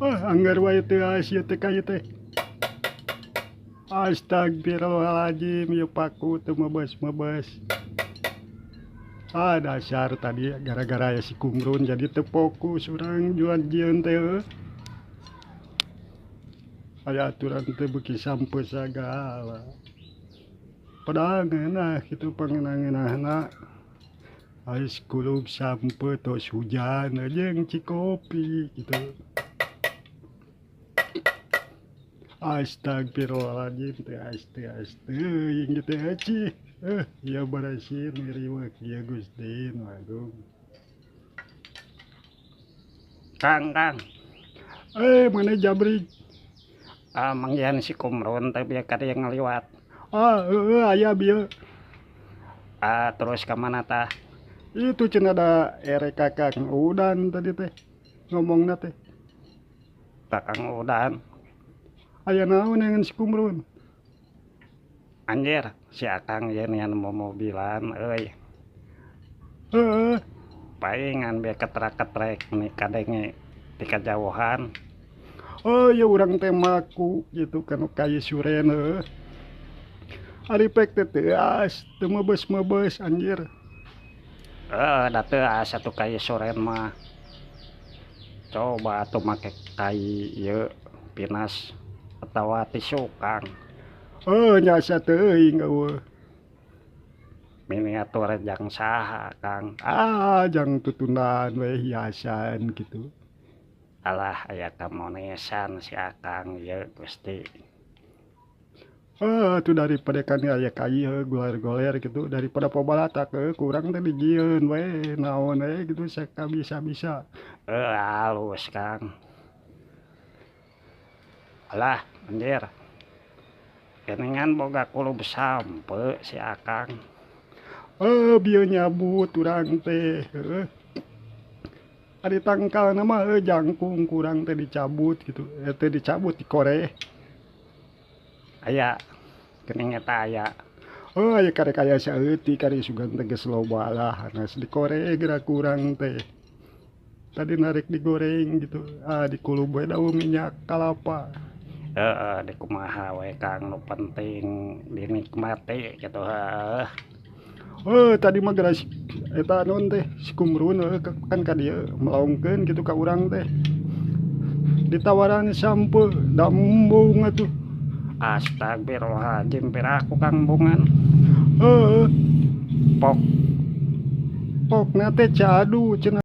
Anggar wae teu Asia teh ka ieu teh. Astagfirullahaladzim, ya paku teu mebes-mebes. Dasar tadi gara-gara ya si Kumrun jadi teu fokus urang jual jieun teh. Aya aturan teu beuki sampe sagala. Padahal ngeunah kitu pangeunah-ngeunahna. Ais kulub sampe tos hujan jeung Cikopi gitu. Astagfirullahaladzim teu teuing gitu cih. Ieu barasin ngiriweuh ieu Gusti nu Agung. Kang, Mana Jabrik? manggihan si Kumrun teh bieu kada yang ngaliwat. Aya bieu. Terus ka mana tah? Itu cenah ada erek Kakang Udan tadi teh ngomongna teh. Kakang Udan. Aya naon dengan si Kumrun? Anjir, si Akang ieu nian mobilan euy. Heeh. Paingan bieu ketrek-ketrek meni kadenge ti kajauhan. Ya urang teh maku gitu kan kayu suren heuh. Ari pek teh teu mebes-mebes anjir. Da teu satu kayu soren mah. Coba atuh make kai ieu pinas atawa tisu Kang. Nyasa teuing eueuh. Miniatur jang saha Kang. Jang tutunan we hiasan gitu. Alah aya kamonesan si Akang ieu Gusti. Tuh daripada kan aya kayu goler-goler gitu daripada pabalatak kurang teh dijieun we naon gitu sakabisa-bisa. Halus Kang. Alah anjir. Geningan boga kulub sampe si Akang. Bieu nyabut urang teh ari tangkalna mah jangkung kurang teh dicabut gitu. Teh dicabut dikoreh. Aya geuning eta aya. Aya karek aya saeutik ari sugan teh geus loba lah hanas dikoreh gerak kurang teh. Tadi narik digoreng gitu. Dikulub we daun minyak kalapa. Di kumaha we Kang nu penting dinikmati gitu heuh. Tadi mah gara eta naon teh si Kumrun kan ka dieu melaungkeun gitu ka urang teh. Ditawaran sampe da embung atuh. Astagfirullahaladzim piraku Kang bungan. Heeh. Pok Pokna teh cadu cenah.